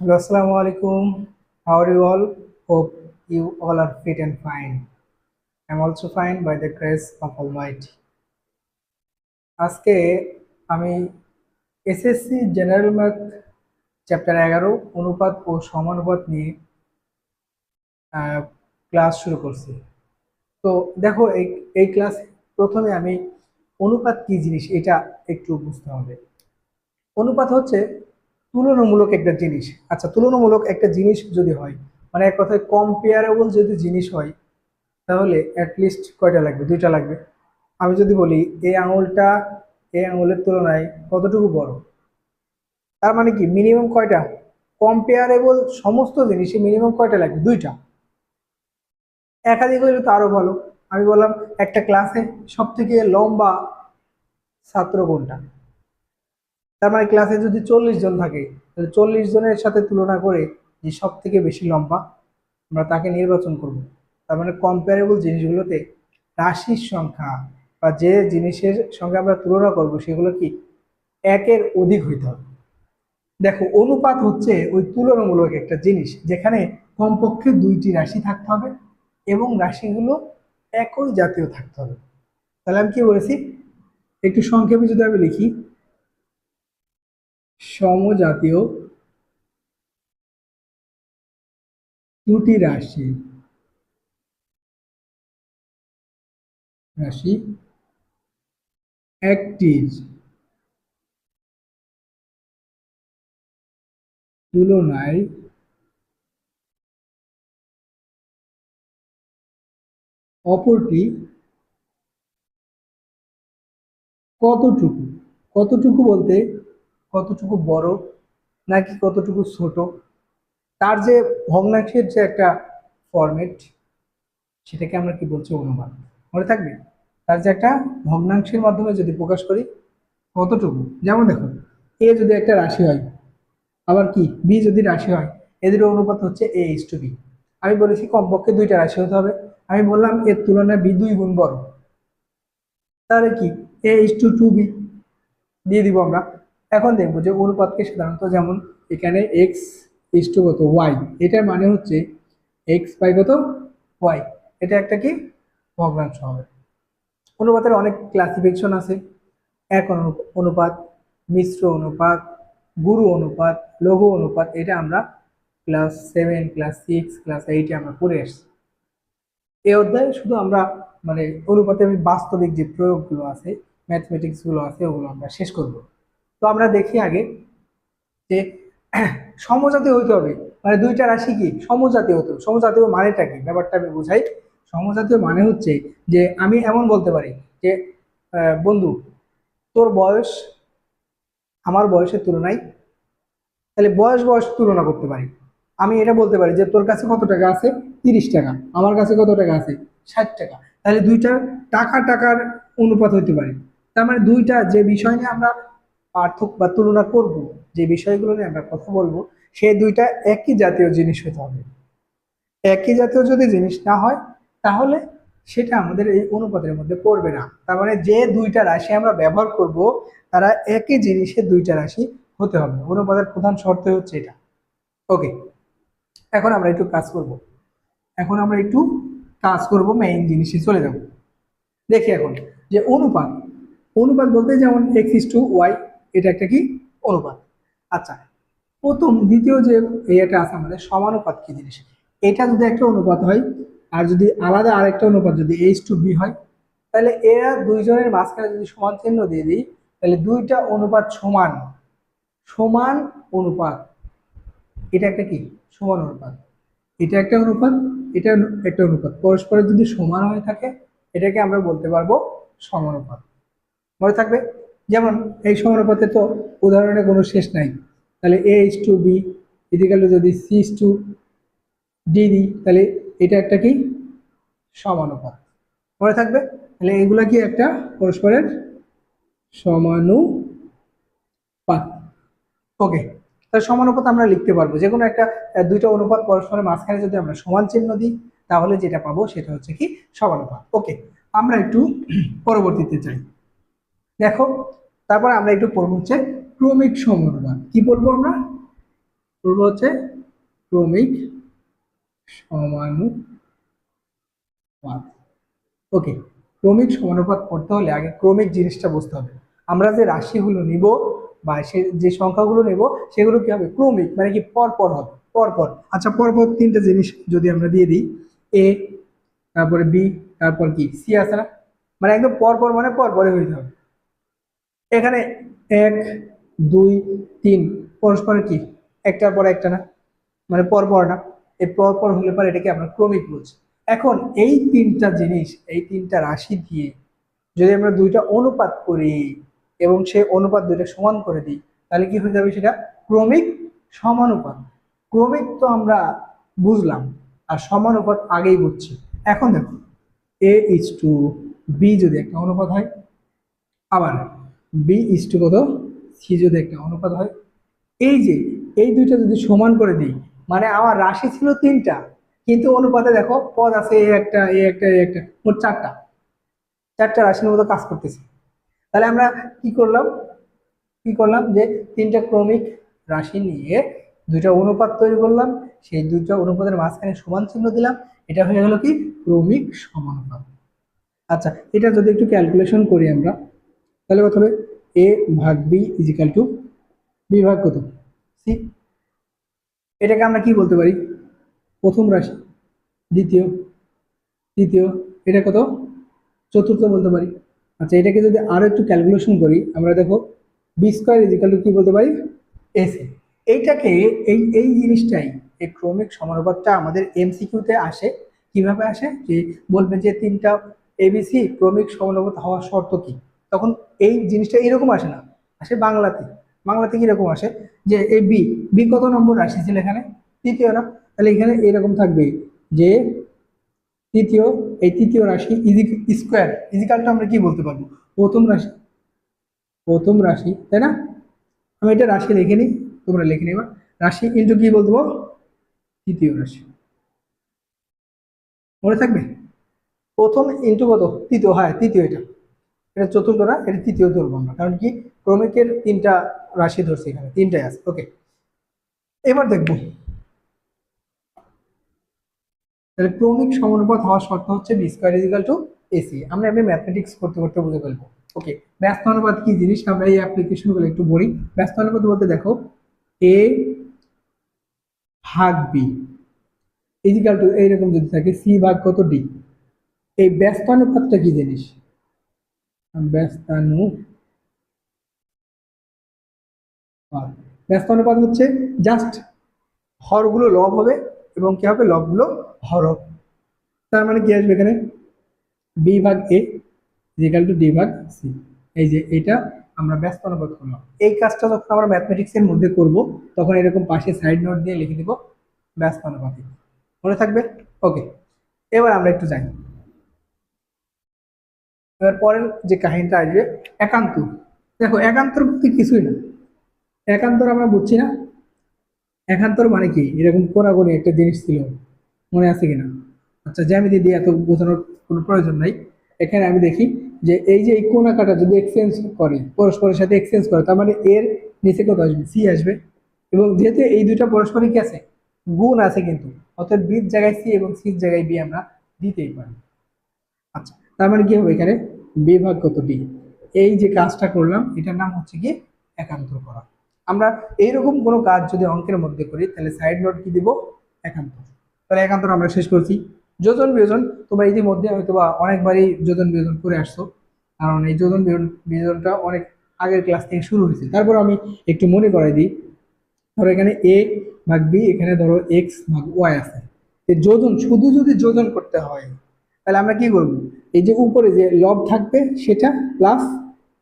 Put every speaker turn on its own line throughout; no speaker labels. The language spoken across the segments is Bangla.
Hello, Assalamu alaikum. How are you all? Hope you all are fit and fine. I'm also fine by the grace of Almighty. আজকে আমি এসএসসি জেনারেল ম্যাথ চ্যাপ্টার 11 অনুপাত ও সমানুপাত নিয়ে ক্লাস শুরু করছি। তো দেখো এই ক্লাস প্রথমে আমি অনুপাত কি জিনিস এটা একটু বুঝতে হবে। অনুপাত হচ্ছে তুলনামূলক একটা জিনিস। আচ্ছা, তুলনামূলক একটা জিনিস যদি হয়, মানে এক কথায় কম্পেয়ারেবল যদি জিনিস হয়, তাহলে অ্যাটলিস্ট কয়টা লাগবে? দুইটা লাগবে। আমি যদি বলি এই আঙুলটা এই আঙুলের তুলনায় কতটুকু বড়, তার মানে কি মিনিমাম কয়টা? কম্পেয়ারেবল সমস্ত জিনিসে মিনিমাম কয়টা লাগবে? দুইটা। একাধিক হইলে তো আরো ভালো। আমি বললাম একটা ক্লাসে সব থেকে লম্বা ছাত্র কোনটা, তার মানে ক্লাসে যদি 40 জন থাকে, তাহলে 40 জনের সাথে তুলনা করে যে সব থেকে বেশি লম্বা আমরা তাকে নির্বাচন করব। তার মানে কম্পারেবল জিনিসগুলোতে রাশির সংখ্যা বা যে জিনিসের সঙ্গে আমরা তুলনা করব সেগুলো কি একের অধিক হইতে হবে। দেখো, অনুপাত হচ্ছে ওই তুলনামূলক একটা জিনিস যেখানে কমপক্ষে দুইটি রাশি থাকতে হবে এবং রাশিগুলো একই জাতীয় থাকতে হবে। তাহলে আমি কি বলেছি, একটু সংক্ষেপে যদি আমি লিখি, সমজাতীয় দুটি রাশি রাশি একটির তুলনায় অপরটি কতটুকু, কতটুকু বলতে কতটুকু বড় নাকি কতটুকু ছোট, তার যে ভগ্নাংশের যে একটা ফরম্যাট, সেটাকে আমরা কি বলছি? অনুপাত। মনে থাকবে, তার যে একটা ভগ্নাংশের মাধ্যমে যদি প্রকাশ করি কতটুকু। যেমন দেখো, এ যদি একটা রাশি হয়, আবার কি বি যদি রাশি হয়, এদের অনুপাত হচ্ছে A:B। আমি বলেছি কমপক্ষে দুইটা রাশি হতে হবে। আমি বললাম এর তুলনায় বি 2 গুণ বড়, তাহলে কি A:2B দিয়ে দিব আমরা। এখন দেখবো যে অনুপাতকে সাধারণত যেমন এখানে এক্স ইস টু কত ওয়াই, এটার মানে হচ্ছে এক্স বাই কত ওয়াই, এটা একটা কি ভগ্নাংশ হবে। অনুপাতের অনেক ক্লাসিফিকেশন আছে। এক অনুপাত, মিশ্র অনুপাত, গুরু অনুপাত, লঘু অনুপাত, এটা আমরা ক্লাস 7, ক্লাস 6, ক্লাস 8 আমরা পড়ে আসছি। এই অধ্যায়ে শুধু আমরা মানে অনুপাতের বাস্তবিক যে প্রয়োগগুলো আছে, ম্যাথমেটিক্স গুলো আছে, ওগুলো আমরা শেষ করব। তো আমরা দেখি আগে যে সমজাতীয় হইতে হবে, মানে দুইটা রাশি কি সমজাতীয় হতে হবে। সমজাতীয় মানেটা কি, ব্যাপারটা আমি বুঝাই। সমজাতীয় মানে হচ্ছে যে আমি এমন বলতে পারি যে বন্ধু, তোর বয়স আমার বয়সের তুলনায়, তাহলে বয়স বয়স তুলনা করতে পারি। আমি এটা বলতে পারি যে তোর কাছে কত টাকা আছে? 30 টাকা। আমার কাছে কত টাকা আছে? 60 টাকা। তাহলে দুইটা টাকা টাকার অনুপাত হইতে পারে। তার মানে দুইটা যে বিষয় নিয়ে আমরা পার্থক্য বা তুলনা করব, যে বিষয়গুলো নিয়ে আমরা কথা বলবো, সে দুইটা একই জাতীয় জিনিস হতে হবে। একই জাতীয় যদি জিনিস না হয়, তাহলে সেটা আমাদের এই অনুপাতের মধ্যে পড়বে না। তার মানে যে দুইটা রাশি আমরা ব্যবহার করব, তারা একই জিনিসের দুইটা রাশি হতে হবে। অনুপাতের প্রধান শর্ত হচ্ছে এটা। ওকে, এখন আমরা একটু কাজ করব। মেইন জিনিসে চলে যাব। দেখি এখন যে অনুপাত, অনুপাত বলতে যেমন X:Y, এটা একটা কি অনুপাত। আচ্ছা, প্রথম দ্বিতীয় যে এটা আছে আমাদের সমানুপাত কি জিনিস, এটা যদি একটা অনুপাত হয় আর যদি আলাদা আরেকটা অনুপাত যদি H:B হয়, তাহলে এরা দুইজনের মাঝখানে যদি সমান চিহ্ন দিয়ে দিই, তাহলে দুইটা অনুপাত সমান, সমান অনুপাত, এটা একটা কি সমান অনুপাত। এটা একটা অনুপাত, এটা একটা অনুপাত, পরস্পরের যদি সমান হয়ে থাকে, এটাকে আমরা বলতে পারবো সমানুপাত। মনে থাকবে, যেমন এই সমানুপাতে তো উদাহরণে কোনো শেষ নাই। তাহলে A:B ইকুয়াল যদি C:D দিই, তাহলে এটা একটা কি সমানুপাত। মনে থাকবে, তাহলে এগুলা কি একটা পরস্পরের সমানুপাত। ওকে, তাহলে সমানুপাত আমরা লিখতে পারবো যে কোনো একটা দুইটা অনুপাত পরস্পরের মাঝখানে যদি আমরা সমান চিহ্ন দিই, তাহলে যেটা পাবো সেটা হচ্ছে কি সমানুপাত। ওকে, আমরা একটু পরবর্তীতে যাই। দেখো, তারপর আমরা একটু পড়বো হচ্ছে ক্রমিক সমানুপাত। কি বলবো আমরা? করবো হচ্ছে ক্রমিক সমানুপাত। ওকে, ক্রমিক সমানুপাত করতে হলে আগে ক্রমিক জিনিসটা বুঝতে হবে। আমরা যে রাশিগুলো নিব বা সে যে সংখ্যাগুলো নেব সেগুলো কি হবে ক্রমিক, মানে কি পরপর হবে, পরপর। আচ্ছা, পরপর তিনটা জিনিস যদি আমরা দিয়ে দিই, এ, তারপরে বি, তারপর কি সি আছে না, মানে একদম পরপর, মানে পরপরে হইতে হবে। এখানে এক, দুই, তিন পরস্পরের কি একটার পর একটা না, মানে পরপর না। এই পরপর হলে পর এটাকে আমরা ক্রমিক বলছি। এখন এই তিনটা জিনিস, এই তিনটা রাশি দিয়ে যদি আমরা দুইটা অনুপাত করি এবং সেই অনুপাত দুইটা সমান করে দিই, তাহলে কি হয়ে যাবে সেটা ক্রমিক সমানুপাত। ক্রমিক তো আমরা বুঝলাম, আর সমানুপাত আগেই বুঝছি। এখন দেখো, A:B যদি একটা অনুপাত হয়, আবার B:, কত সি যদি একটা অনুপাত হয়, এই যে এই দুইটা যদি সমান করে দিই, মানে আমার রাশি ছিল তিনটা, কিন্তু অনুপাতে দেখো পদ আছে এ একটা, এ একটা, এ একটা, মোট চারটা, চারটা রাশির মতো কাজ করতেছে। তাহলে আমরা কি করলাম, যে তিনটা ক্রমিক রাশি নিয়ে দুইটা অনুপাত তৈরি করলাম, সেই দুইটা অনুপাতের মাঝখানে সমান চিহ্ন দিলাম, এটা হয়ে গেল কি ক্রমিক সমানুপাত। আচ্ছা, এটা যদি একটু ক্যালকুলেশন করি আমরা, তাহলে কত হবে, A/B = B ভাগ কত সি। এটাকে আমরা কি বলতে পারি, প্রথম রাশি, দ্বিতীয়, তৃতীয়, এটা কত চতুর্থ বলতে পারি। আচ্ছা, এটাকে যদি আরো একটু ক্যালকুলেশন করি আমরা, দেখো B² কি বলতে পারি, AC। এইটাকে, এই এই জিনিসটাই, এই ক্রমিক সমানুপাতটা আমাদের MCQ-তে আসে। কিভাবে আসে, যে বলবে যে তিনটা ABC ক্রমিক সমানুপাত হওয়ার শর্ত কি, তখন এই জিনিসটা এরকম আসে না, আসে বাংলাতে। বাংলাতে কিরকম আসে, যে এই বি, কত নম্বর রাশি ছিল এখানে, তৃতীয় না, তাহলে এখানে এরকম থাকবে যে তৃতীয়, এই তৃতীয় রাশি স্কোয়ার ইজিক্যালটা আমরা কি বলতে পারবো, প্রথম রাশি, প্রথম রাশি, তাই না। আমি এটা রাশি লিখে নিই, তোমরা লিখে নিবা, রাশি ইন্টু কি বলবো, তৃতীয় রাশি, মনে থাকবে। প্রথম ইন্টু কত, তৃতীয়, হ্যাঁ তৃতীয়, এটা এটা চতুর্থ না, এটা তৃতীয় ধরবো আমরা, কারণ কি ক্রমিকের তিনটা রাশি ধরছি, এখানে তিনটাই আছে। ওকে, এবার দেখবো, তাহলে ক্রমিক সমানুপাত হওয়ার শর্ত হচ্ছে B²=AC। আমরা এমনি ম্যাথমেটিক্স করতে করতে বুঝে ফেলবো। ওকে, ব্যস্ত অনুপাত কি জিনিস আমরা এই অ্যাপ্লিকেশন গুলো একটু বলি। ব্যস্ত অনুপাত বলতে দেখো, A/B এইরকম যদি থাকে, C/D। এই ব্যস্ত অনুপাতটা কি জিনিস, ব্যস্তানুপাত, ব্যস্ত অনুপাত হচ্ছে জাস্ট হরগুলো লব হবে এবং কি হবে, লবগুলো হর হবে। তার মানে কি আসবে এখানে, B/A = D/C। এই যে এটা আমরা ব্যস্ত অনুপাত করলাম। এই কাজটা যখন আমরা ম্যাথমেটিক্স এর মধ্যে করব, তখন এরকম পাশে সাইড নোট দিয়ে লিখে দিব ব্যস্ত অনুপাত, মনে থাকবে। ওকে, এবার আমরা একটু যাই, এবার পরের যে কাহিনীটা আসবে, একান্তর। দেখো, একান্তর বলতে কিছুই না, একান্তর আমরা বুঝছি না। একান্তর মানে কি, এরকম কোনাকুনি একটা জিনিস ছিল, মনে আছে কিনা। আচ্ছা, জ্যামিতি দিয়ে এত বোঝানোর কোনো প্রয়োজন নাই। এখানে আমি দেখি যে এই যে এই কোনা কাটা যদি এক্সচেঞ্জ করে, পরস্পরের সাথে এক্সচেঞ্জ করে, তার মানে এর নিচে কত আসবে, সি আসবে। এবং যেহেতু এই দুইটা পরস্পরই কি আছে, গুণ আছে, কিন্তু অর্থাৎ বির জায়গায় সি এবং সির জায়গায় বি আমরা দিতেই পারি। আচ্ছা, তার মানে কি হবে এখানে, বিভাগ কত ডি। এই যে কাজটা করলাম, এটার নাম হচ্ছে কি একান্তর করা। আমরা এইরকম কোনো কাজ যদি অঙ্কের মধ্যে করি, তাহলে সাইড নোট কি দিব, একান্তর। তাহলে একান্তর আমরা শেষ করছি। যোজন বিয়োজন তোমরা ইতিমধ্যে হয়তো বা অনেকবারই যোজন বিয়োজন করে আসছো, কারণ এই যোজন বিয়োজনটা অনেক আগের ক্লাস থেকে শুরু হয়েছে। তারপর আমি একটু মনে করাই দিই, ধরো এখানে A/B, এখানে ধরো X/Y আছে। এই যোজন, শুধু যদি যোজন করতে হয়, তাহলে আমরা কি করব, এই যে উপরে যে লব থাকবে সেটা প্লাস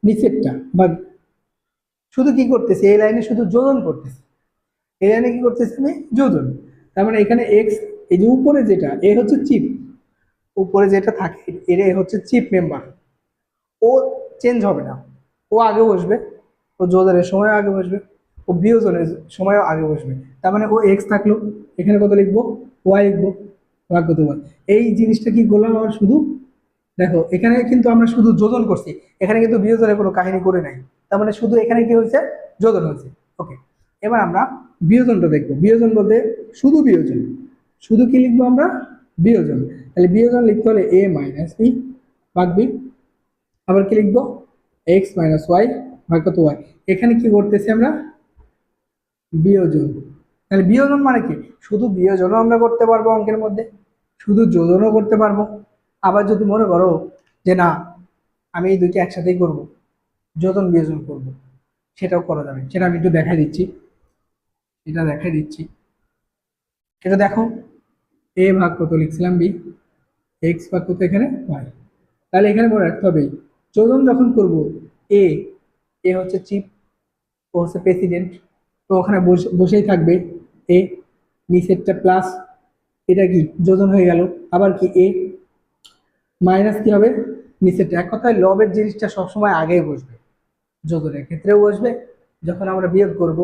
নিচেরটা, বা শুধু কি করতেছি, এই লাইনে শুধু যোজন করতেছি, এই লাইনে কি করতেছি আমি, যোজন। তার মানে এখানে এক্স, এই যে উপরে যেটা এ হচ্ছে চিপ, উপরে যেটা থাকে এর এ হচ্ছে চিপ মেম্বার, ও চেঞ্জ হবে না, ও আগে বসবে, ও যোজনের সময় আগে বসবে, ও বিয়োজনের সময়ও আগে বসবে। তার মানে ও এক্স থাকলো, এখানে কত লিখবো, ওয়াই লিখবো, ভাগ কত ওয়াই। এই জিনিসটা কি করলাম আমরা, শুধু দেখো এখানে কিন্তু আমরা শুধু যোজন করছি, এখানে কিন্তু বিয়োজনের কোনো কাহিনী করে নাই। তার মানে শুধু এখানে কি হয়েছে, যোজন হয়েছে। ওকে, এবার আমরা বিয়োজনটা দেখবো। বিয়োজন বলতে শুধু বিয়োজন, শুধু কি লিখবো আমরা? বিয়োজন। তাহলে বিয়োজন লিখতে হলে এ মাইনাস বি ভাগ বি, আবার কি লিখবো? এক্স মাইনাস ওয়াই ভাগ কত ওয়াই। এখানে কি করতেছি আমরা? বিয়োজন। তাহলে বিয়োজন মানে কি? শুধু বিয়োজনও আমরা করতে পারবো অঙ্কের মধ্যে, শুধু যোজনও করতে পারবো। আবার যদি মনে করো যে না, আমি এই দুইটা একসাথেই করব, যোজন বিয়োজন করব, সেটাও করা যাবে। সেটা আমি একটু দেখাই দিচ্ছি, এটা দেখাই দিচ্ছি। সেটা দেখো, এ ভাগ কত লিখছিলাম বি, এক্স ভাগ কত এখানে ওয়াই। তাহলে এখানে মনে রাখতে হবে যোজন যখন করব, এ এ হচ্ছে চিফ, ও হচ্ছে প্রেসিডেন্ট, তো ওখানে বসেই থাকবে এ, নিচেরটা প্লাস, এটা কি যোজন হয়ে গেল। আবার কি এ মাইনাস কি হবে নিচেরটা। এক কথায় লবের জিনিসটা সবসময় আগেই বসবে, যোজনের ক্ষেত্রেও বসবে, যখন আমরা বিয়োগ করব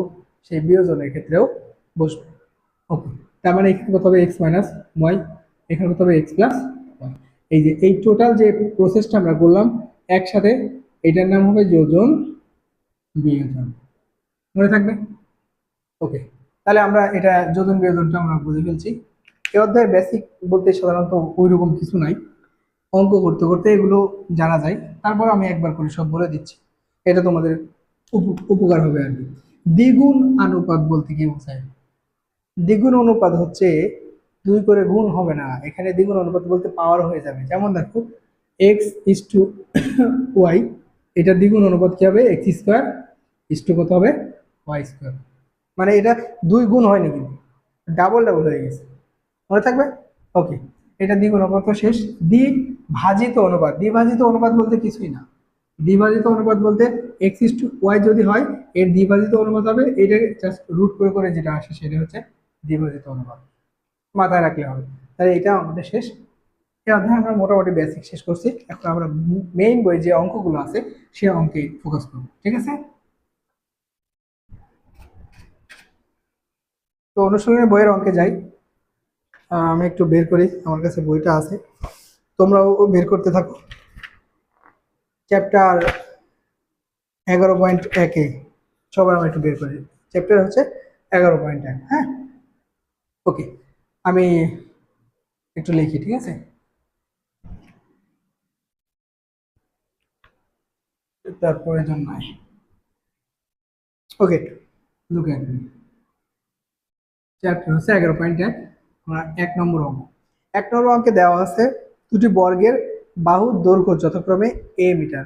সেই বিয়োজনের ক্ষেত্রেও বসবে। ওকে, তার মানে এখানে কত হবে? এক্স মাইনাস ওয়াই, এখানে কত হবে? X plus y. এই যে এই টোটাল যে প্রসেসটা আমরা করলাম একসাথে, এটার নাম হবে যোজন বিয়োজন। মনে থাকবে? ওকে, তাহলে আমরা এটা যোজন বিয়োজনটা আমরা বুঝে ফেলছি। এই অধ্যায়ের বেসিক বলতে সাধারণত ওইরকম কিছু নাই, অঙ্ক করতে করতে এগুলো জানা যায়। তারপর আমি একবার করে সব বলে দিচ্ছি, এটা তোমাদের উপকার হবে আর কি। দ্বিগুণ আনুপাত বলতে কি বোঝায়? দ্বিগুণ অনুপাত হচ্ছে দুই করে গুণ হবে না, এখানে দ্বিগুণ অনুপাত বলতে পাওয়ার হয়ে যাবে। যেমন দেখো, এক্স ইস টু ওয়াই, এটা দ্বিগুণ অনুপাত কি হবে? এক্স স্কোয়ার ইস টু কত হবে? Y square. মানে এটা দুই গুণ হয়নি, কিন্তু ডাবল ডাবল হয়ে গেছে। মনে থাকবে? ওকে, এটা দ্বিগুণ অনুপাত শেষ। দ্বিভাজিত অনুপাত, দ্বিভাজিত অনুপাত বলতে কিছুই না। দ্বিভাজিত অনুপাত বলতে এক্স ইস টু ওয়াই যদি হয়, এর দ্বিভাজিত অনুপাত হবে এটা, জাস্ট রুট করে করে যেটা আসে সেটা হচ্ছে দ্বিভাজিত অনুপাত, মাথায় রাখলে হবে। তাহলে এটা আমাদের শেষ। এই অধ্যায়ে আমরা মোটামুটি বেসিক শেষ করছি। এখন আমরা মেইন বই যে অঙ্কগুলো আছে সে অঙ্কে ফোকাস করবো, ঠিক আছে? তো অনুশীলনের বইয়ের অঙ্কে যাই। আমি একটু বের করি, আমার কাছে বইটা আছে, তোমরাও বের করতে থাকো। চ্যাপ্টার 11.1-এ সবার আমরা একটু বের করি। চ্যাপ্টার হচ্ছে 11.1। হ্যাঁ, ওকে, আমি একটু লিখি, ঠিক আছে? তার প্রয়োজন নাই। ওকে, লুক এট মি। চ্যাপ্টার হচ্ছে 11.1, আমরা 1 নম্বর অঙ্ক। 1 নম্বর অঙ্কে দেওয়া আছে দুটি বর্গের বাহুর দৈর্ঘ্য যথাক্রমে এ মিটার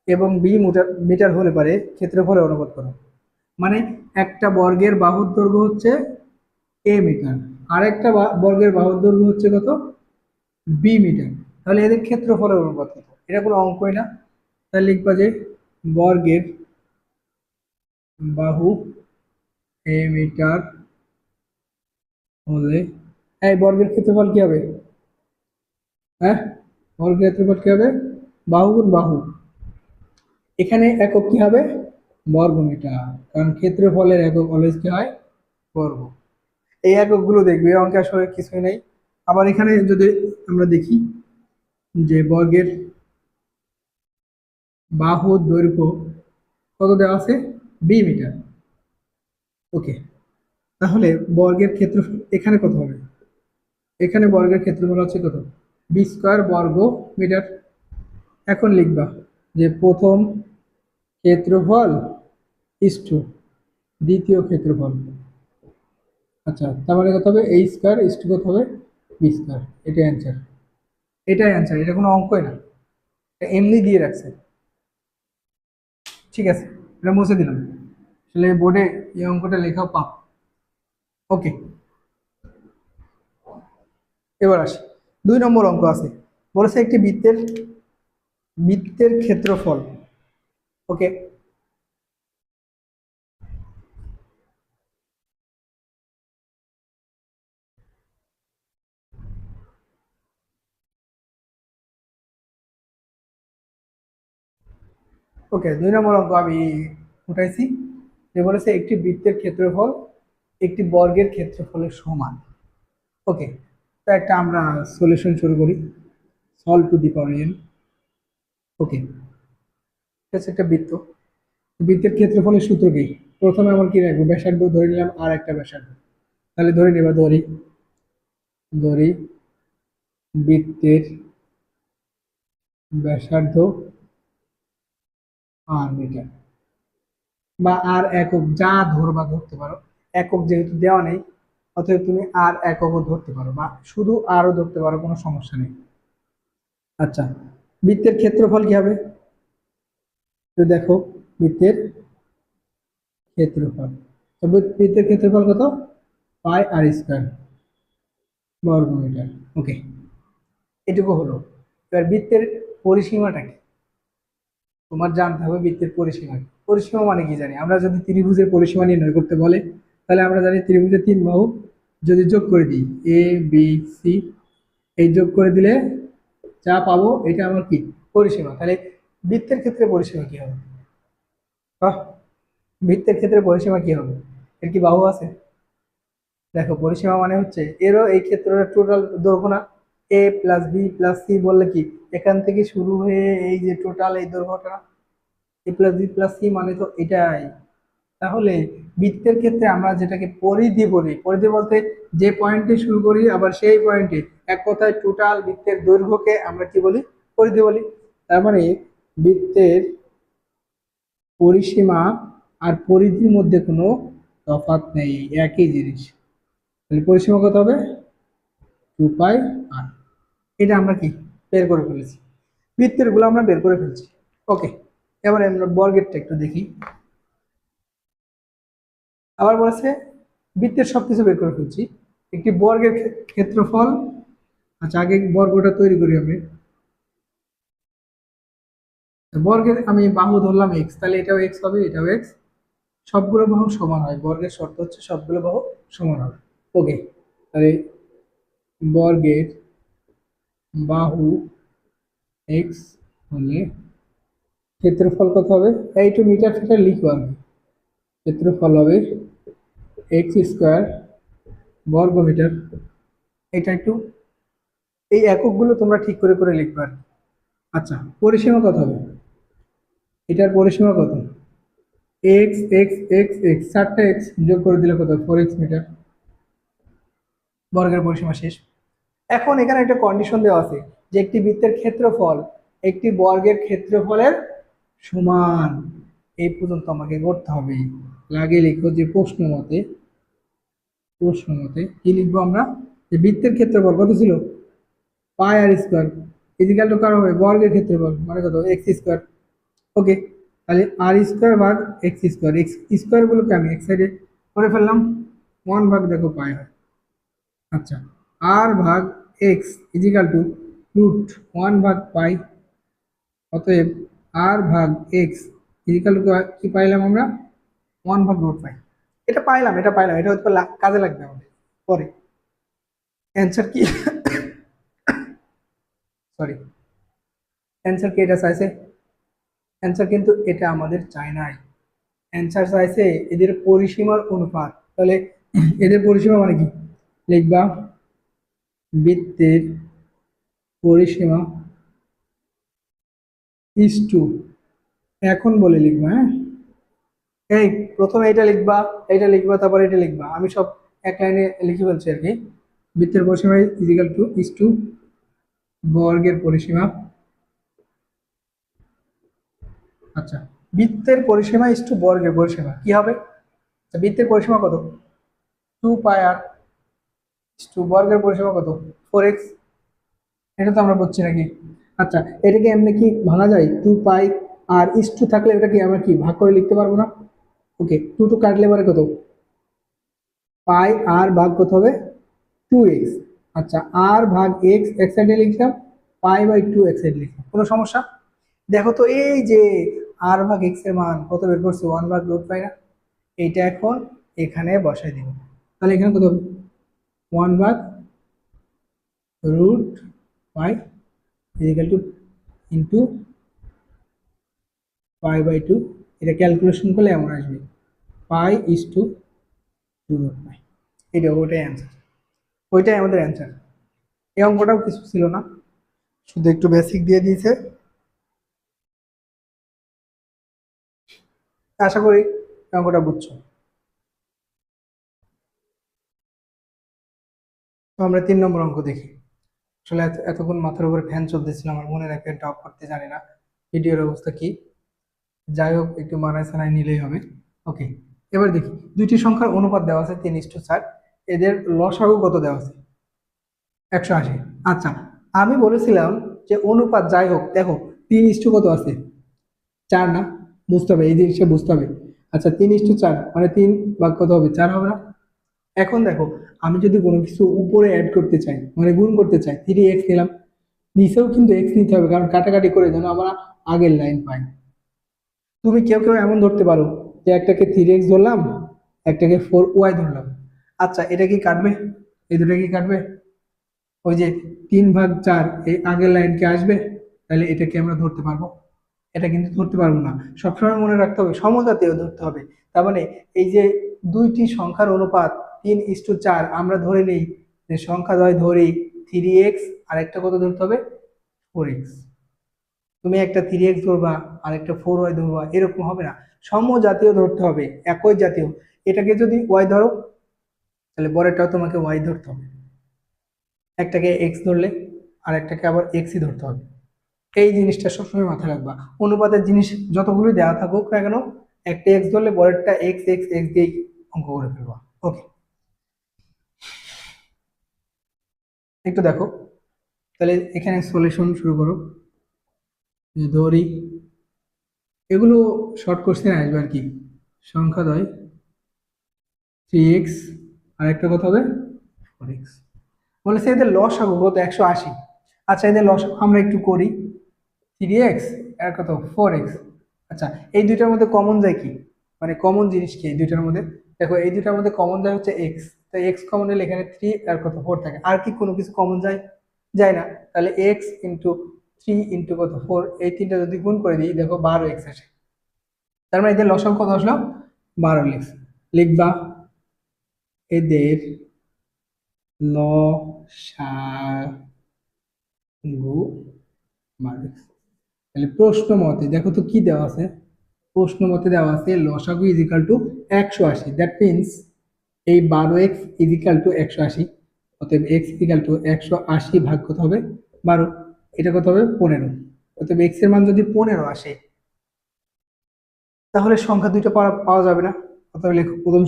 এবং বি মিটার মিটার হলে পারে ক্ষেত্রফলের অনুপাত করো। মানে একটা বর্গের বাহুর দৈর্ঘ্য হচ্ছে এ মিটার, আর একটা বর্গের বাহুর দৈর্ঘ্য হচ্ছে কত? B metre. তাহলে এদের ক্ষেত্রফলের অনুপাত কত? এটা কোনো অঙ্কই না। তাহলে লিখবা যে বর্গের বাহু এ মিটার হলে, এই বর্গের ক্ষেত্রফল কি হবে? হ্যাঁ, বর্গের ক্ষেত্রফল কি হবে? বাহু গুণ বাহু। এখানে একক কি হবে? বর্গ মিটার, কারণ ক্ষেত্রফলের একক অলওয়েজ কি হয়? বর্গ। এই এককগুলো দেখবে, এই অঙ্কে আসলে কিছুই নেই। আবার এখানে যদি আমরা দেখি যে বর্গের বাহুর দৈর্ঘ্য কত দেওয়া আছে? B metre. ওকে, তাহলে বর্গের ক্ষেত্রফল এখানে কত হবে? এখানে বর্গের ক্ষেত্রফল হচ্ছে কত? বি স্কোয়ার বর্গ মিটার। এখন লিখবা যে প্রথম ক্ষেত্রফল ইস্টু দ্বিতীয় ক্ষেত্রফল। আচ্ছা, তার মানে কত হবে? এই স্কোয়ার ইস্টু কত হবে? B square. এটাই অ্যান্সার, এটাই অ্যান্সার, এটা কোনো অঙ্কই না, এটা এমনি দিয়ে রাখছে। ঠিক আছে, এটা মুছে দিলাম, আসলে বোর্ডে এই অঙ্কটা লেখাও পাপ। ওকে, এবার আসি। 2 নম্বর অঙ্ক আছে, বলেছে একটি বৃত্তের বৃত্তের ক্ষেত্রফল। ওকে, ওকে, 2 নম্বর অঙ্ক আমি উঠাইছি, যে বলেছে একটি বৃত্তের ক্ষেত্রফল একটি বর্গের ক্ষেত্রফলের সমান। ওকে, তো একটা আমরা সলিউশন শুরু করি। Solve to the power n. Okay, এটা হচ্ছে একটা বৃত্ত, বৃত্তের ক্ষেত্রফলের সূত্র কি? প্রথমে আমার কি রাখবো, ব্যাসার্ধ ধরে নিলাম আর একটা ব্যাসার্ধ। তাহলে ধরে নিবা ধরি, ধরি বৃত্তের ব্যাসার্ধ আর মিটার, বা আর একক, যা ধরবা ধরতে পারো। একক যেহেতু দেওয়া নেই, অতএব তুমি আর এককও ধরতে পারো বা শুধু আরও ধরতে পারো, কোনো সমস্যা নেই। আচ্ছা, বৃত্তের ক্ষেত্রফল কি হবে? তো দেখো, বৃত্তের ক্ষেত্রফল, তো বৃত্তের ক্ষেত্রফল কত? পাই আর স্কয়ার বর্গ মিটার। ওকে, এটুকু হলো। এবার বৃত্তের পরিসীমাটা কি তোমার জানতে হবে। বৃত্তের পরিসীমা কি? পরিসীমা মানে কি জানি আমরা, যদি ত্রিভুজের পরিসীমা নির্ণয় করতে বলে, তাহলে আমরা জানি ত্রিভুজের তিন বাহু যদি যোগ করে দিই, এ বি সি, এই যোগ করে দিলে যা পাবো এটা আমার কি পরিসীমা। তাহলে বৃত্তের ক্ষেত্রে পরিসীমা কি হবে? বাহ, বৃত্তের ক্ষেত্রে পরিসীমা কি হবে? এর কি বাহু আছে? দেখো, পরিসীমা মানে হচ্ছে এরও এই ক্ষেত্রটা টোটাল দৈর্ঘ্য না, এ প্লাস বি প্লাস সি বললে কি এখান থেকে শুরু হয়ে এই যে টোটাল এই দৈর্ঘ্যটা, এ প্লাস বি প্লাস সি মানে তো এটাই। তাহলে বৃত্তের ক্ষেত্রে আমরা যেটাকে পরিধি বলি, পরিধি বলতে যে পয়েন্টে শুরু করি আবার সেই পয়েন্টে, এক কথায় টোটাল বৃত্তের দৈর্ঘ্যকে আমরা কি বলি? পরিধি বলি। তার মানে বৃত্তের পরিসীমা আর পরিধির মধ্যে কোনো তফাৎ নেই, একই জিনিস। তাহলে পরিসীমা কত হবে? 2 পাই আর। এটা আমরা কি বের করে ফেলেছি, বৃত্তের গুলো আমরা বের করে ফেলছি। ওকে, এবার আমরা বর্গেরটা একটু দেখি। আবার বলেছে বৃত্তের সবকিছু বের করে ফেলছি, একটি বর্গের ক্ষেত্রফল। আচ্ছা, আগে বর্গটা তৈরি করি আমি। বর্গের আমি বাহু ধরলাম এক্স, তাহলে এটাও এক্স হবে, এটাও এক্স। সবগুলো বাহু সমান হয়, বর্গের শর্ত হচ্ছে সবগুলো বাহু সমান হবে। ওকে, তাহলে বর্গের বাহু এক্স হলে ক্ষেত্রফল কত হবে? এইটু মিটার ফিটার লিখবো আমি। ক্ষেত্রফল হবে এক্স স্কোয়ার বর্গ মিটার। এটা একটু এই এককগুলো তোমরা ঠিক করে করে লিখবে আর কি। আচ্ছা, পরিসীমা কত হবে? এটার পরিসীমা কত? এক্স এক্স এক্স এক্স, 4টা এক্স যোগ করে দিলে কত? 4x metre. বর্গের পরিসীমা শেষ। এখন এখানে একটা কন্ডিশন দেওয়া আছে যে একটি বৃত্তের ক্ষেত্রফল একটি বর্গের ক্ষেত্রফলের সমান। এই পর্যন্ত আমাকে করতে হবে। লাগে লিখো যে প্রশ্ন মতে, প্রশ্ন মতে কি লিখবো আমরা, যে বৃত্তের ক্ষেত্রফল কত ছিল? Pi r square equal to কার হবে? বর্গের ক্ষেত্রফল মানে কত? X square. ওকে, তাহলে আর স্কোয়ার ভাগ এক্স স্কোয়ার, এক্স স্কোয়ার গুলোকে আমি এক সাইডে করে ফেললাম, 1 ভাগ দেখো পাই হয়। আচ্ছা, আর ভাগ এক্স ইজিক্যাল টু √1/পাই। অতএব আর ভাগ এক্স ইজিক্যাল টু কি পাইলাম আমরা? 1/√পাই। এটা পাইলাম, এটা পাইলাম, এটা হয়তো কাজে লাগবে আমাদের পরে। অ্যান্সার কি? সরি, অ্যান্সার কি এটা চাইছে? অ্যান্সার কিন্তু এটা আমাদের চাই নাই। অ্যান্সার চাইছে এদের পরিসীমার অনুপাত। তাহলে এদের পরিসীমা মানে কি? লিখবা বৃত্তের পরিসীমা ইস টু, এখন বলে লিখবা, হ্যাঁ। এই প্রথমে এটা লিখবা, এটা লিখবা, তারপরে এটা লিখবা, আমি সব এক লাইনে লিখে ফেলছি আর কি। বৃত্তের পরিসীমা ইজিক্যাল টু ইস টু বর্গের পরিসীমা। আচ্ছা, বৃত্তের পরিসীমা ইস টু বর্গের পরিসীমা কি হবে? আচ্ছা, বৃত্তের পরিসীমা কত? 2 পাই আর। ইস টু বর্গের পরিসীমা কত? 4x। এটা তো আমরা বুঝছি নাকি? আচ্ছা, এটাকে এমনি কি ভাঙা যায়? 2 পাই আর ইস টু থাকলে এটা কি আমরা কি ভাগ করে লিখতে পারবো না? ওকে, টু টু কাটলে পরে কত? পাই আর ভাগ কত হবে? 2x। আচ্ছা, আর ভাগ এক্স এক সাইডে লিখলাম, পাই/2 এক সাইডে লিখলাম, কোনো সমস্যা? দেখো তো, এই যে আর ভাগ এক্স এর মান কত বের করছে? 1/√পাই না? এইটা এখন এখানে বসাই দিব। তাহলে এখানে কত হবে? 1/√পাই ইজিক্যাল টু ইন্টু পাই/2। এটা ক্যালকুলেশন করলে এমন আসবে, পাই/√পাই। এটা ওটাই অ্যান্সার, ওইটাই আমাদের অ্যান্সার। এই অঙ্কটাও কিছু ছিল না, শুধু একটু বেসিক দিয়ে দিয়েছে। আশা করি অঙ্কটা বুঝছো? তো আমরা 3 নম্বর অঙ্ক দেখি। আসলে এতক্ষণ মাথার উপরে ফ্যান চলতেছিল, আমার মনে রাখে এটা অফ করতে জানি না, ভিডিওর অবস্থা কি। যাই হোক, একটু মানায় সানায় নিলেই হবে। ওকে, এবার দেখি দুইটি সংখ্যার অনুপাত দেওয়া আছে 3:4, এদের লসাগু কত দেওয়া আছে? 180। আচ্ছা, আমি বলেছিলাম যে অনুপাত যাই হোক, দেখো 3 কত আছে, 4 না? বুঝতে হবে, এই জিনিসটা বুঝতে হবে। আচ্ছা, 3:4 মানে 3 ভাগ কত হবে, 4 হবে না? এখন দেখো, আমি যদি কোনো কিছু উপরে অ্যাড করতে চাই, মানে গুণ করতে চাই, 3x নিলাম, নিচেও কিন্তু x নিতে হবে, কারণ কাটাকাটি করে যেন আমরা আগের লাইন পাই। তুমি কেউ কেউ এমন ধরতে পারো যে একটাকে 3x ধরলাম, একটাকে 4y ধরলাম। আচ্ছা, এটা কি কাটবে? এই দুটো কি কাটবে? ওই যে 3/4 এই আগের লাইনকে আসবে, তাহলে এটাকে আমরা ধরতে পারবো? এটা কিন্তু ধরতে পারবো না। সবসময় মনে রাখতে হবে সমজাতীয় ধরতে হবে। তার মানে এই যে দুইটি সংখ্যার অনুপাত 3:4, আমরা ধরে নিই যে সংখ্যা দ্বয় ধরি 3x, আর একটা কত ধরতে হবে, 4x। তুমি একটা 3x ধরবা আর একটা 4y ধরবা, এরকম হবে না, সমজাতীয় ধরতে হবে, একই জাতীয়। এটাকে যদি y ধরো, তাহলে পরেরটাও তোমাকে y ধরতে হবে। একটাকে x ধরলে আর একটাকে আবার x-ই ধরতে হবে। এই জিনিসটা সবসময় মাথায় রাখবা। অনুপাতের জিনিস যতগুলো দেওয়া থাকুক না কেন, একটা এক্স ধরলে পরেরটা এক্স এক্স এক্স দিয়ে অঙ্ক করে ফেলবা। ওকে, একটু দেখো, তাহলে এখানে সলিউশন শুরু করো। ধরি এগুলো শর্ট কোশ্চেন আসবে আর কি। সংখ্যা দ্বয় 3x আর একটা কত হবে, 4x। বলেছে এদের লসাগু কত, 180। আচ্ছা, এদের লসাগু আমরা একটু করি। 3x আর কত, 4x। আচ্ছা, এই দুইটার মধ্যে কমন যায় কি, মানে কমন জিনিস কি এই দুইটার মধ্যে? দেখো, এই দুইটার মধ্যে কমন যায় হচ্ছে x। তাই x কমন হলে এখানে 3 আর কত, 4 থাকে। আর কি কোনো কিছু কমন যায়? যায় না। তাহলে x ইন্টু 3 ইন্টু কত, 4, এই তিনটা যদি গুণ করে দিই, দেখো 12x আসে। তার মানে এদের লসাগু কত আসলো, 12 লিখবা। এদের লসাগু 12। তাহলে প্রশ্ন মতে দেখো তো কি দেওয়া আছে। প্রশ্ন মতে দেওয়া আছে লসাগু is equal two 180। That means এই 12x ইজ ইকাল টু 180। অতএব এক্স ইকাল টু 180 ভাগ কত হবে, 12। এটা কত হবে, 15। অতএব এক্স এর মান যদি 15 আসে, তাহলে সংখ্যা দুইটা পাওয়া পাওয়া যাবে না। অতএব লেখো প্রথম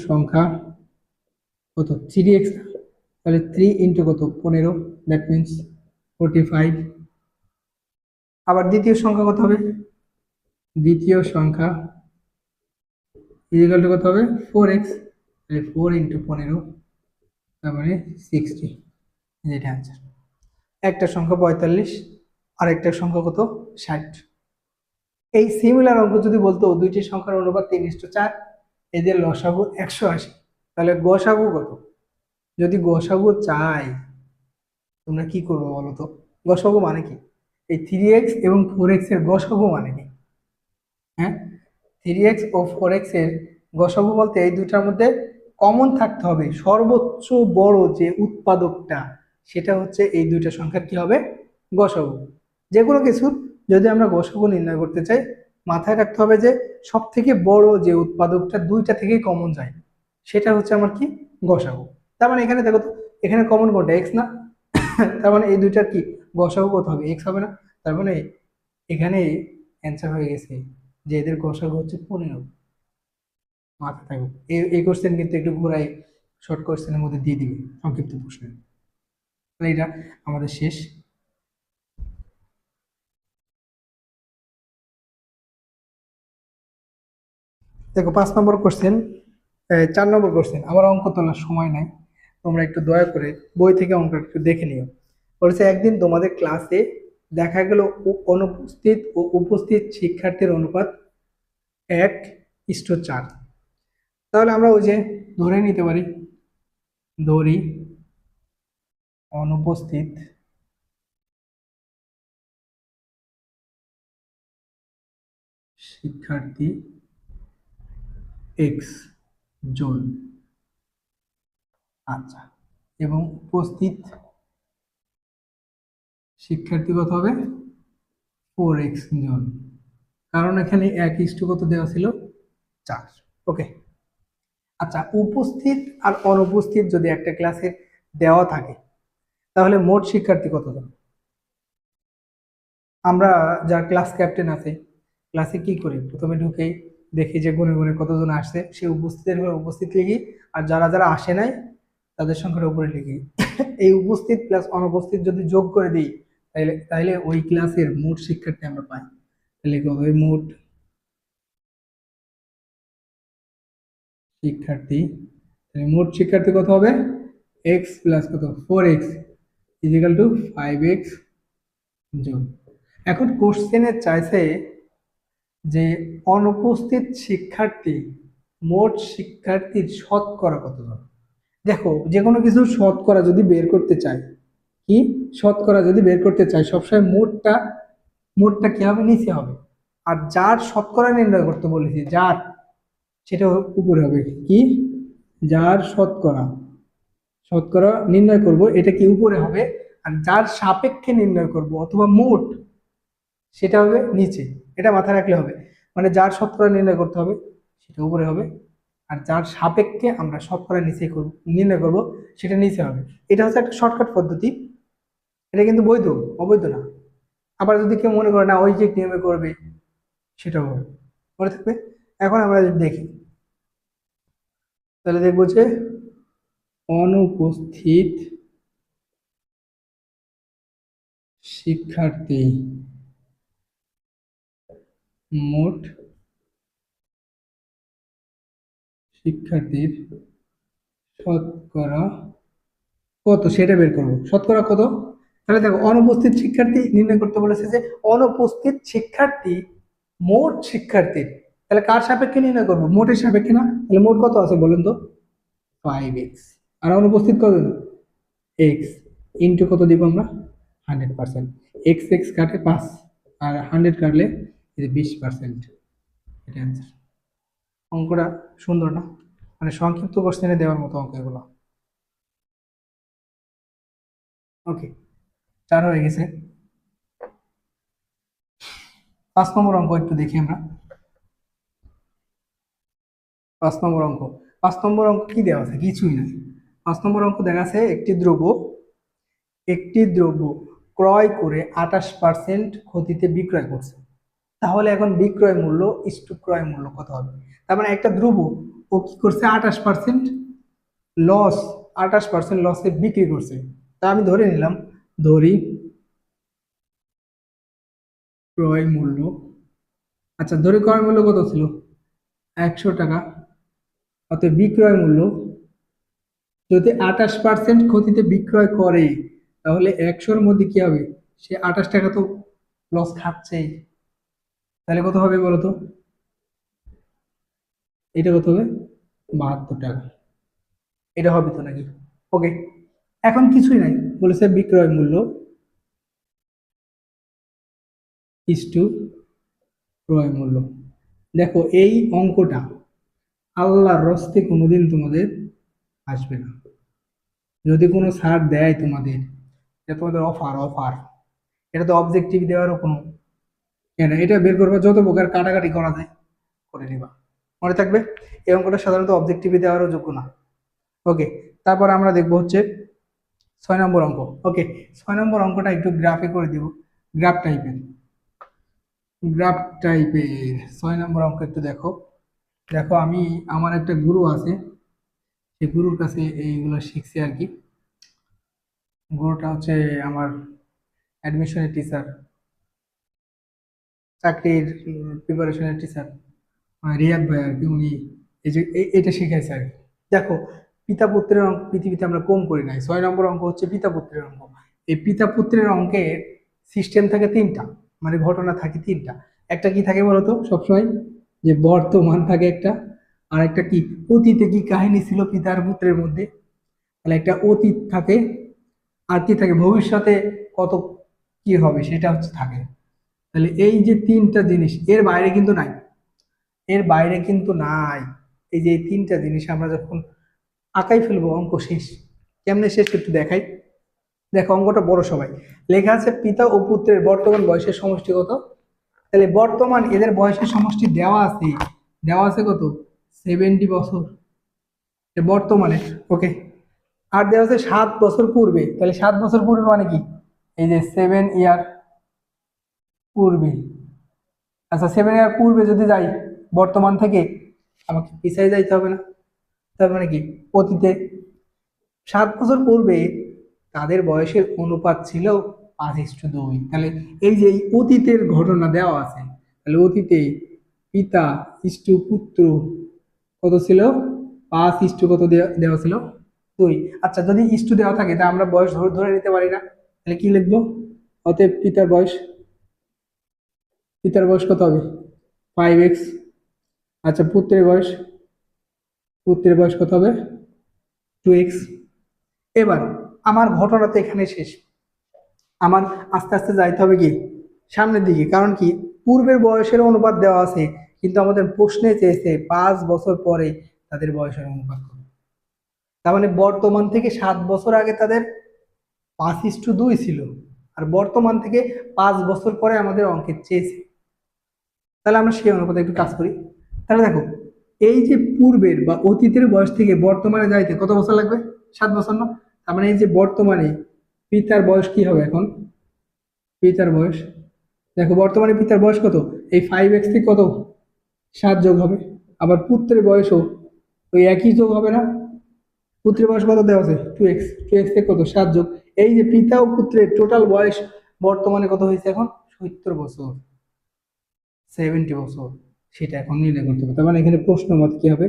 সংখ্যা কত, 3x। তাহলে 3 ইন্টু কত, 15, দ্যাট মিনস 45। আবার দ্বিতীয় সংখ্যা কত হবে, দ্বিতীয় সংখ্যা ইজিক্যাল টু কত হবে, 4x। তাহলে 4 ইন্টু 15, তার মানে 60। যেটা অ্যান্সার। একটা সংখ্যা 45 আর একটা সংখ্যা কত, 60। এই সিমিলার অঙ্ক যদি বলতো দুইটি সংখ্যার অনুপাত 3:4, এদের লসাগু 180, তাহলে গসাগু কত? যদি গসাগু চাই, তোমরা কি করবো বলো তো? গসাগু মানে কি? এই 3x এবং 4x এর গসাগু মানে কি? হ্যাঁ, 3x ও 4x এর গসাগু বলতে এই দুইটার মধ্যে কমন থাকতে হবে, সর্বোচ্চ বড় যে উৎপাদকটা, সেটা হচ্ছে এই দুইটা সংখ্যার কি হবে, গসাগু। যে কোনো কিছুর যদি আমরা গসাগু নির্ণয় করতে চাই, মাথায় রাখতে হবে যে সব থেকে বড় যে উৎপাদকটা দুইটা থেকেই কমন যায়, সেটা হচ্ছে আমার কি, গসাগু। তার মানে এখানে দেখো তো, এখানে কমন কোনটা, এক্স না? তার মানে এই দুইটার কি গসাগু কত হবে, এক্স হবে না? তার মানে এখানে অ্যান্সার হয়ে গেছে যে এদের গসাগু হচ্ছে 15। মাথা থাকবে। এই কোশ্চেন কিন্তু একটু ঘোরাই, শর্ট কোশ্চেনের মধ্যে দিয়ে দিবে সংক্ষিপ্ত প্রশ্নে। তাহলে এটা আমাদের শেষ। দেখো 5 নম্বর কোশ্চেন, 4 নম্বর কোশ্চেন। আমার অঙ্ক তোলার সময় নাই, তোমরা একটু দয়া করে বই থেকে অঙ্কটা একটু দেখে নিও। বলেছে একদিন তোমাদের ক্লাসে দেখা গেল অনুপস্থিত ও উপস্থিত শিক্ষার্থীর অনুপাত 1:4। তাহলে আমরা ওই যে ধরে নিতে পারি, ধরি অনুপস্থিত শিক্ষার্থী এক্স জন। আচ্ছা, এবং উপস্থিত শিক্ষার্থী কত হবে, 4x জন। কারণ এখানে 1:, কত দেওয়া ছিল, 4। ওকে। আচ্ছা, উপস্থিত আর অনুপস্থিত যদি একটা ক্লাসে দেওয়া থাকে তাহলে মোট শিক্ষার্থী কতজন? আমরা যার ক্লাস ক্যাপ্টেন আছে, ক্লাসে কি করি, প্রথমে ঢুকেই দেখি যে গুনে গুনে কতজন আসছে, সে উপস্থিতের ঘরে উপস্থিত লিখি, আর যারা যারা আসে নাই তাদের সংখ্যার উপরে লিখি। এই উপস্থিত প্লাস অনুপস্থিত যদি যোগ করে দিই তাহলে তাহলে ওই ক্লাসের মোট শিক্ষার্থী আমরা পাই। তাহলে কি হবে, মোট শিক্ষার্থী, তাহলে মোট শিক্ষার্থী কত হবে, এক্স প্লাস কত, 4x ইজিক্যাল টু 5x যোগ। এখন কোশ্চেনে চাইছে যে অনুপস্থিত শিক্ষার্থী মোট শিক্ষার্থীর শতকরা কতজন। দেখো, যে কোনো কিছু শতকরা যদি বের করতে চাই, কি শতকরা যদি বের করতে চাই, সবসময় মোটটা মোটটা কি হবে, নিচে হবে। আর যার শতকরা নির্ণয় করতে বলেছি, যার, সেটা উপরে হবে। কি, যার শতকরা শতকরা নির্ণয় করব, এটা কি উপরে হবে। আর যার সাপেক্ষে নির্ণয় করব অথবা মোট, সেটা হবে নিচে। এটা মাথায় রাখলে হবে, মানে যার শতকরা নির্ণয় করতে হবে সেটা উপরে হবে, আর যার সাপেক্ষে আমরা শতকরা নিচে করব, নির্ণয় করব, সেটা নিচে হবে। এটা হচ্ছে একটা শর্টকাট পদ্ধতি, এটা কিন্তু বৈধ, অবৈধ না। আবার যদি কেউ মনে করে না ঐকিক নিয়মে করবে, সেটাও হবে, মনে থাকবে। এখন আমরা যদি দেখি তাহলে দেখবো যে অনুপস্থিত শিক্ষার্থী মোট শিক্ষার্থীর শতকরা কত সেটা বের করবো। শতকরা কত, তাহলে দেখো অনুপস্থিত শিক্ষার্থী নির্ণয় করতে বলেছে যে অনুপস্থিত শিক্ষার্থী মোট শিক্ষার্থীর, তাহলে কার সাপেক্ষে নির্ণয় করবো, মোটের সাপেক্ষে না। তাহলে মোট কত আছে বলেন তো, 5x, আর অনুপস্থিত কত, এক্স, ইন্টু কত দিব আমরা, 100%। এক্স এক্স কাটে 5, আর 100 কাটলে 20%। এটা অ্যান্সার। অঙ্কটা সুন্দর না, মানে সংক্ষিপ্ত কোশ্চেনে দেওয়ার মতো অঙ্ক এগুলো। ওকে, 4 হয়ে গেছে। 5 নম্বর অঙ্ক একটু দেখি আমরা। 5 নম্বর অঙ্ক, 5 নম্বর অঙ্ক কি দেওয়া আছে, কিছুই নাই। 5 নম্বর অঙ্ক দেখা আছে একটি দ্রব্য ক্রয় করে 28% ক্ষতিতে বিক্রয় করছে। তাহলে এখন বিক্রয় মূল্য ইস্টু ক্রয় মূল্য কত হবে। তার মানে একটা দ্রব্য ও কি করছে, 28% লস, 28% লসে বিক্রি করছে। তা আমি ধরে নিলাম, ধরি ক্রয় মূল্য, আচ্ছা ধরি ক্রয় মূল্য কত ছিল, 100 টাকা। অতএব বিক্রয় মূল্য, যদি 28% ক্ষতিতে বিক্রয় করে তাহলে 100-র মধ্যে কি হবে, সে 28 টাকা তো লস খাচ্ছেই। তাহলে কত হবে বলতো, এটা কত হবে, 72 টাকা। এটা হবে তো নাকি। ওকে, এখন কিছুই নাই, বলেছে বিক্রয় মূল্য ইস্টু ক্রয় মূল্য। দেখো এই অঙ্কটা আল্লাহর রস্তে কোনোদিন তোমাদের আসবে না। যদি কোনো ছাড় দেয় তোমাদের, এটা তোমাদের অফার অফার, এটা তো অবজেক্টিভ দেওয়ারও কোনো এটা বের করবা, যত প্রকার কাটাকাটি করা যায় করে নিবা, মনে থাকবে। এই অঙ্কটা সাধারণত অবজেক্টিভে দেওয়ারও যোগ্য না। ওকে, তারপর আমরা দেখবো হচ্ছে 6 নম্বর অঙ্ক। ওকে, 6 নম্বর অঙ্কটা একটু গ্রাফে করে দিব, গ্রাফ টাইপের। গ্রাফ টাইপের 6 নম্বর অঙ্ক একটু দেখো। দেখো আমি, আমার একটা গুরু আছে, সেই গুরুর কাছে এইগুলো শিখছি আর কি। গুরুটা হচ্ছে আমার অ্যাডমিশনের টিচার, চাকরির প্রিপারেশনের টিচার, রিয়াদ ভাই আর কি। উনি এই যে এটা শিখাইছে আর কি। দেখো, পিতা পুত্রের অঙ্ক পৃথিবীতে আমরা কম করি নাই। 6 নম্বর অঙ্ক হচ্ছে পিতা পুত্রের অঙ্ক। এই পিতা পুত্রের অঙ্কের সিস্টেম থাকে 3টা, মানে ঘটনা থাকে 3টা। একটা কি থাকে বলতো সবসময়, যে বর্তমান থাকে একটা, আর একটা কি অতীতে কি কাহিনী ছিল পিতার পুত্রের মধ্যে, তাহলে একটা অতীত থাকে, আর কি থাকে ভবিষ্যতে কত কি হবে সেটা হচ্ছে থাকে। তাহলে এই যে 3টা জিনিস, এর বাইরে কিন্তু নাই, এর বাইরে কিন্তু নাই। এই যে এই 3টা জিনিস আমরা যখন আঁকাই ফেলবো, অঙ্ক শেষ। কেমনে শেষ একটু দেখাই। দেখো অঙ্কটা বড়, সবাই লেখা আছে পিতা ও পুত্রের বর্তমান বয়সের সমষ্টি কত। তাহলে বর্তমান এদের বয়সের সমষ্টি দেওয়া আছে কত 70 বছর বর্তমানে। ওকে, আর দেওয়া আছে 7 বছর পূর্বে, তাহলে 7 বছর পূর্বে মানে কি, এই যে 7 ইয়ার পূর্বে। আচ্ছা 7 ইয়ার পূর্বে যদি যাই বর্তমান থেকে, আমাকে পিছায় যাইতে হবে না, তার মানে কি অতীতে। 7 বছর পূর্বে তাদের বয়সের অনুপাত ছিল 5:2। তাহলে এই যে এই অতীতের ঘটনা দেওয়া আছে, তাহলে অতীতে পিতা ইষ্টু পুত্র কত ছিল, 5 ইষ্টু কত দেওয়া ছিল, 2। আচ্ছা যদি ইষ্টু দেওয়া থাকে তা আমরা বয়স ধরে ধরে নিতে পারি না, তাহলে কি লিখবো, অতএব পিতার বয়স কত হবে 5x। আচ্ছা পুত্রের বয়স কত হবে 2x। এবার আমার ঘটনা তো এখানে শেষ, আমার আস্তে আস্তে যাইতে হবে কি সামনের দিকে, কারণ কি পূর্বের বয়সের অনুপাত দেওয়া আছে, কিন্তু আমাদের প্রশ্নে চেয়েছে 5 বছর পরে তাদের বয়সের অনুপাত কত। তার মানে বর্তমান থেকে 7 বছর আগে তাদের 5:2 ছিল, আর বর্তমান থেকে 5 বছর পরে আমাদের অঙ্কের চেয়েছে। তাহলে আমরা সেই অনুপাতে একটু কাজ করি। তাহলে দেখো, এই যে পূর্বের বা অতীতের বয়স থেকে বর্তমানে যাইতে কত বছর লাগবে, 7 বছর না। তার মানে এই যে বর্তমানে পিতার বয়স কি হবে এখন, পিতার বয়স, দেখো বর্তমানে পিতার বয়স কত, এই 5x থেকে কত 7 যোগ হবে, আবার পুত্রের বয়সও ওই একই যোগ হবে না, পুত্রের বয়স কত দেওয়া আছে 2x থেকে কত 7 যোগ, এই যে পিতা ও পুত্রের টোটাল বয়স বর্তমানে কত হয়েছে এখন 70 বছর, 70 বছর, সেটা এখন নির্ণয় করতে হবে। তার মানে এখানে প্রশ্ন মতে কি হবে,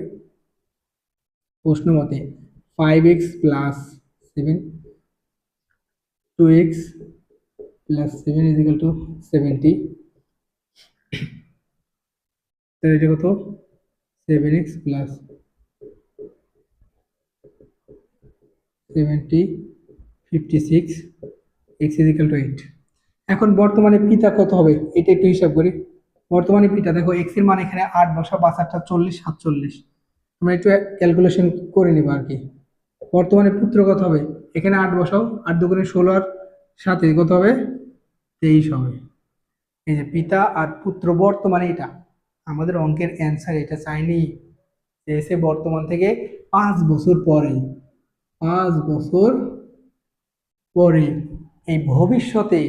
প্রশ্ন মতে 5x plus 7, 2x plus 7 is equal to 70, তাহলে এটা কত 7x plus 70 56, x is equal to 8। এখন বর্তমানে পিতা কত হবে এটা একটু হিসাব করি। বর্তমানে পিতা দেখো x এর মান এখানে 8 বসা, 5 8 40 47, আমরা একটু ক্যালকুলেশন করে নিব আর কি। বর্তমানে পুত্র কত হবে, এখানে 8 বসাও, 8 দুগুণে 16 আর 7 কত হবে 23 হবে। এই যে পিতা আর পুত্র বর্তমানে, এটা আমাদের অঙ্কের অ্যান্সার, এটা চাইনি এসে বর্তমান থেকে 5 বছর পরে, 5 বছর পরে এই ভবিষ্যতে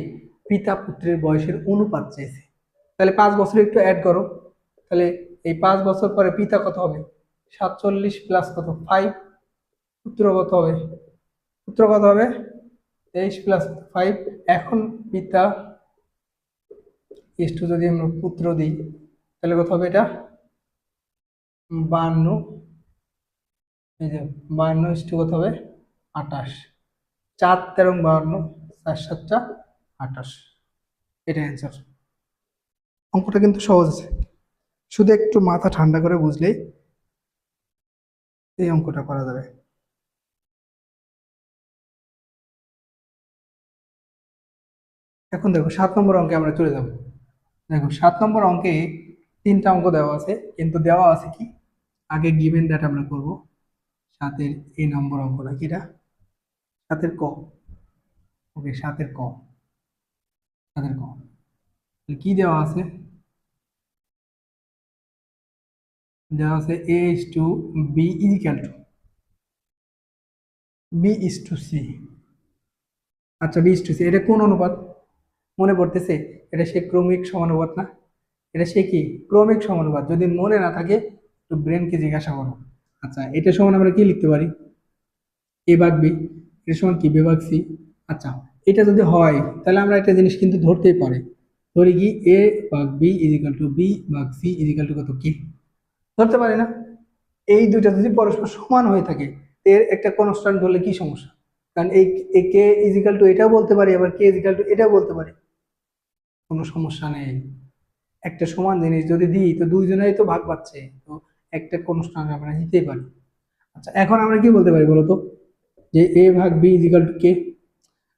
পিতা পুত্রের বয়সের অনুপাত চেয়েছে। তাহলে 5 বছর একটু অ্যাড করো, তাহলে এই 5 বছর পরে পিতা কত হবে 47 প্লাস কত 5, পুত্র কত হবে 23 প্লাস 5। এখন পিতা ইস্টু যদি আমরা পুত্র দিই তাহলে কত হবে এটা 52, এই যে 52 ইস্টু কত হবে 28, 4 13 52, 4 7 28, এটা অ্যান্সার। অঙ্কটা কিন্তু সহজ আছে, শুধু একটু মাথা ঠান্ডা করে বুঝলেই এই অঙ্কটা করা যাবে। এখন দেখো 7 নম্বর অঙ্কে আমরা চলে যাব। দেখো 7 নম্বর অঙ্কে 3টা অঙ্ক দেওয়া আছে, কিন্তু দেওয়া আছে কি আগে গিভেন দ্যাট আমরা করব। 7-এর নম্বর অঙ্কটা কি, এটা 7-এর ক। ওকে 7-এর ক, 7-এর ক কি দেওয়া আছে, দেওয়া আছে a is to b is equal to b is to c। আচ্ছা b is to c এটা কোন অনুপাত মনে পড়তেছে, এটা সে ক্রমিক সমানুপাত না, এটা সে কি ক্রমিক সমানুপাত। যদি মনে না থাকে তো ব্রেনকে জিজ্ঞাসা করো। আচ্ছা এটা সমান আমরা কি লিখতে পারি, এ ভাগ বি, এটা সমান কি বি ভাগ সি। আচ্ছা এটা যদি হয় তাহলে আমরা একটা জিনিস কিন্তু ধরতেই পারি, ধরি কি এ ভাগ B is equal to b ভাগ সি ইজ ইকাল টু কত কি, ধরতে পারি না। এই দুইটা যদি পরস্পর সমান হয়ে থাকে এর একটা কনস্ট্যান্ট ধরলে কি সমস্যা, কারণ এই কে ইজ ইকাল টু এটাও বলতে পারি, আবার কে ইজ ইকাল টু এটাও বলতে পারি, কোনো সমস্যা নেই। একটা সমান জিনিস যদি দিই তো দুইজনেই তো ভাগ পাচ্ছে, তো একটা কনস্ট্যান্ট আমরা নিতেই পারি। আচ্ছা এখন আমরা কি বলতে পারি বলতো, যে এ ভাগ B is equal to K,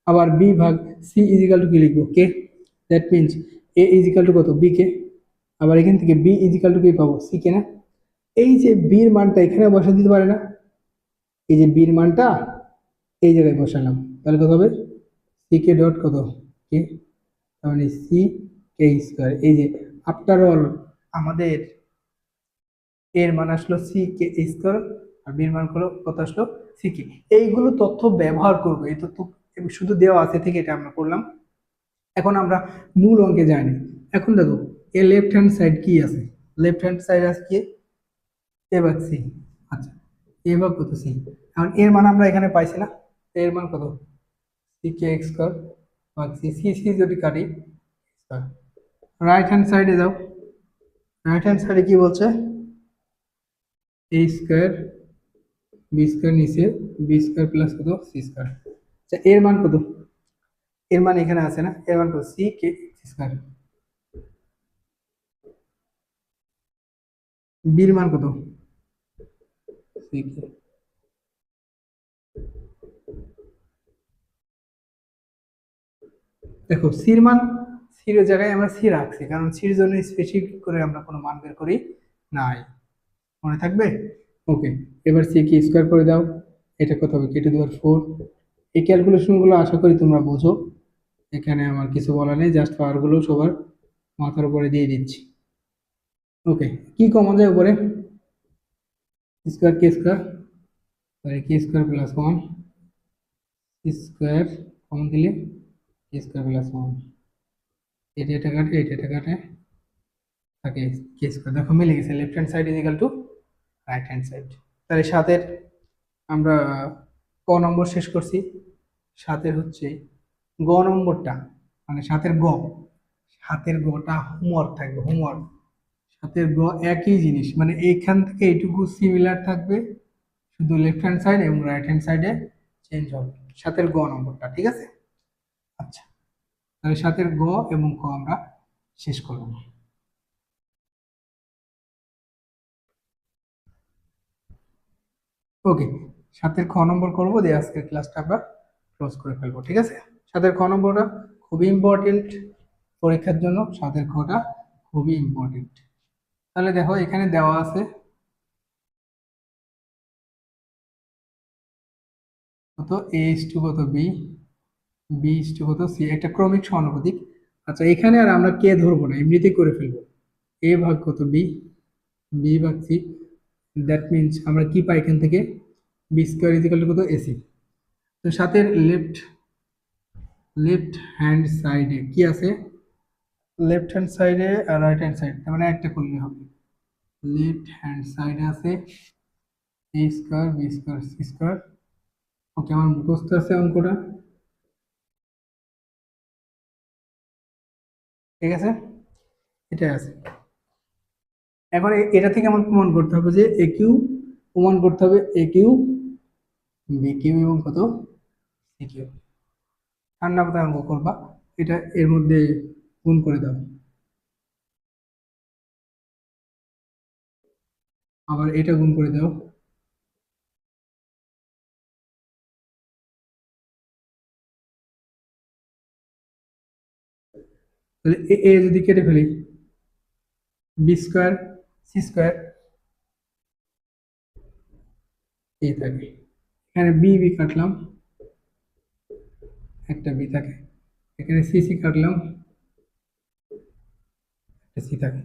আবার বি ভাগ সি ইজ ইকাল টু কি লিখবো K, that means A is equal to কত বি কে, আবার এখান থেকে বি ইজ ইকাল টু কি পাবো সি কে না। এই যে বির মানটা এখানে বসা দিতে পারে না, এই যে বির মানটা এই জায়গায় বসালাম, তাহলে কত হবে সি কে ডট কত কে, তার মানে সি কে স্কোয়ার। এই যে আফটার অল আমাদের এর মান আসলো সি কে স্কোয়ার, আর বির মান হলো কত আসলো সি কে। এইগুলো তথ্য ব্যবহার করবো, এই তথ্য শুধু দেওয়া আছে থেকে এটা আমরা করলাম। এখন আমরা মূল অঙ্কে যাইনি। এখন দেখো এ লেফট হ্যান্ড সাইড কি আছে, লেফট হ্যান্ড সাইড আছে কি এ ভাগ সি। আচ্ছা, এ ভাগ কত সি, এখন এর মান আমরা এখানে পাইছি না, এর মান কত সি কে এক্স স্কোয়ার ভাগ সি, সি সি যদি কাটি স্কোয়ার। রাইট হ্যান্ড সাইডে যাও, রাইট হ্যান্ড সাইডে কি বলছে এ স্কোয়ার বি স্কোয়ার নিচে বি স্কোয়ার প্লাস কত সি স্কোয়ার। আচ্ছা এর মান কত, এর মান এখানে আছে না, এর মান কত সি কে স্কোয়ার, বির মান কত সি কে। দেখো সির মান, সির জায়গায় আমরা সি রাখছি কারণ সির জন্য স্পেসিফিক করে আমরা কোনো মান বের করি নাই, মনে থাকবে। ওকে, এবার সি কে স্কোয়ার করে দাও, এটা কত হবে কে টু দি পাওয়ার 4। এই ক্যালকুলেশনগুলো আশা করি তোমরা বোঝো, এখানে আমার কিছু বলা নেই, জাস্ট পাওয়ারগুলো সবার মাথার উপরে দিয়ে দিচ্ছি। ওকে, কি কমন যায় উপরে স্কোয়ার কে স্কোয়ার, তাহলে কে স্কোয়ার প্লাস 1 স্কোয়ার কমন দিলে কে স্কোয়ার প্লাস 1, এটা কাটে এটা কাটে থাকে কে স্কোয়ার। দেখো মিলে গেছে, left hand side is equal two right hand side. তাহলে সাতের আমরা ক নম্বর শেষ করছি, সাতের হচ্ছে গ নম্বরটা, মানে সাতের গ, সাতের গটা হোমওয়ার্ক থাকবে, হোমওয়ার্ক। সাতের গ একই জিনিস, মানে এইখান থেকে এইটুকু সিমিলার থাকবে, শুধু লেফট হ্যান্ড সাইড এবং রাইট হ্যান্ড সাইডে চেঞ্জ হবে, সাতের গ নম্বরটা, ঠিক আছে। আচ্ছা, তাহলে সাতের গ এবং ক আমরা শেষ করলাম। ওকে, সাতের খ নম্বর করবো দিয়ে আজকের ক্লাসটা আমরা ক্লোজ করে ফেলবো, ঠিক আছে। সাতের খ নম্বরটা খুবই ইম্পর্টেন্ট পরীক্ষার জন্য, সাতের খটা খুবই ইম্পর্টেন্ট। তাহলে দেখো এখানে দেওয়া আছে কত এ ইস টু কত বি, বি ইস টু কত সি, একটা ক্রমিক সমানুপাতিক। আচ্ছা এখানে আর আমরা কে ধরবো না, এমনিতেই করে ফেলবো, এ ভাগ কত বি, বি ভাগ সি। দ্যাট মিনস আমরা কি পাই এখান থেকে বি স্কোয়ার ইজিক্যাল টু কত এসি। তো সাথে লেফট লেফট হ্যান্ড সাইডে কি আছে, লেফট হ্যান্ড সাইডে আর রাইট হ্যান্ড সাইড, তার মানে একটা করলে হবে। লেফট হ্যান্ড সাইডে আছে A square B square C square. Okay, আমার মুখস্থ আছে অঙ্কটা, ঠিক আছে, এটাই আছে। এখন এটা থেকে আমার প্রমাণ করতে হবে যে এ কিউ, প্রমাণ করতে হবে এ কিউ বি কিউ এবং কত সি কিউ। ঠান্ডা মাথায় অঙ্ক করবা, এটা এর মধ্যে গুণ করে দাও, আবার এটা গুণ করে দাও, তাহলে এ এ যদি কেটে ফেলি বি স্কোয়ার সি স্কোয়ার এই থাকে, এখানে বি বি কাটলাম একটা বি থাকে, এখানে সি সি কাটলাম একটা সি থাকে।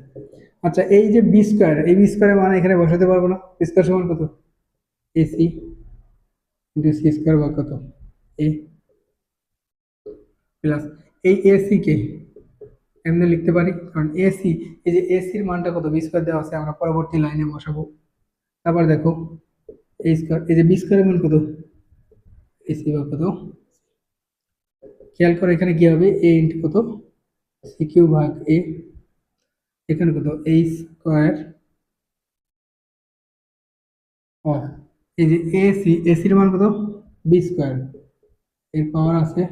আচ্ছা এই যে বি স্কোয়ার, এই বি স্কোয়ারের মান এখানে বসাতে পারবো না, বি স্কোয়ার সমান কত a c into c square বা কত এ প্লাস এই এসি কে এমনি লিখতে পারি, কারণ এসি, এই যে এসির মানটা কত বি স্কোয়ার দেওয়া আছে, আমরা পরবর্তী লাইনে বসাবো। তারপর দেখো এই স্কোয়ার, এই যে বি স্কোয়ারের মান কত এসি বা কত, খেয়াল করে এখানে কি হবে এ ইন্টু কত সি কিউ ভাগ এ, এখানে কত এ স্কোয়ার ও, এই যে এসি, এসির মান কত বি স্কোয়ার, এর পাওয়ার আছে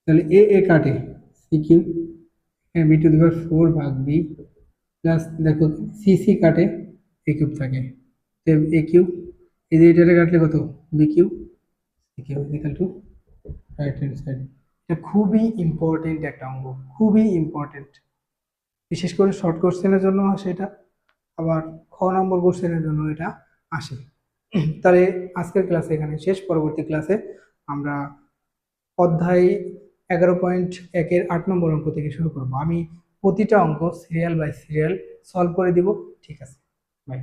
তাহলে এ এ কাটে সি কিউ, এখানে বি টু দি পাওয়ার 4 ভাগ বি প্লাস দেখো সি সি কাটে এ কিউব থাকে, এ কিউব, এই যে এটা কাটলে কত b cube c cube equal to right hand side. এটা খুবই ইম্পর্টেন্ট একটা অঙ্ক, খুবই ইম্পর্টেন্ট, বিশেষ করে শর্ট কোশ্চেনের জন্য আসে এটা, আবার খ নম্বর কোশ্চেনের জন্য এটা আসে। তাহলে আজকের ক্লাসে এখানে শেষ, পরবর্তী ক্লাসে আমরা অধ্যায় 11.1-এর 8 নম্বর অঙ্ক থেকে শুরু করব। আমি প্রতিটা অঙ্ক সিরিয়াল বাই সিরিয়াল সলভ করে দিব। ঠিক আছে, বাই।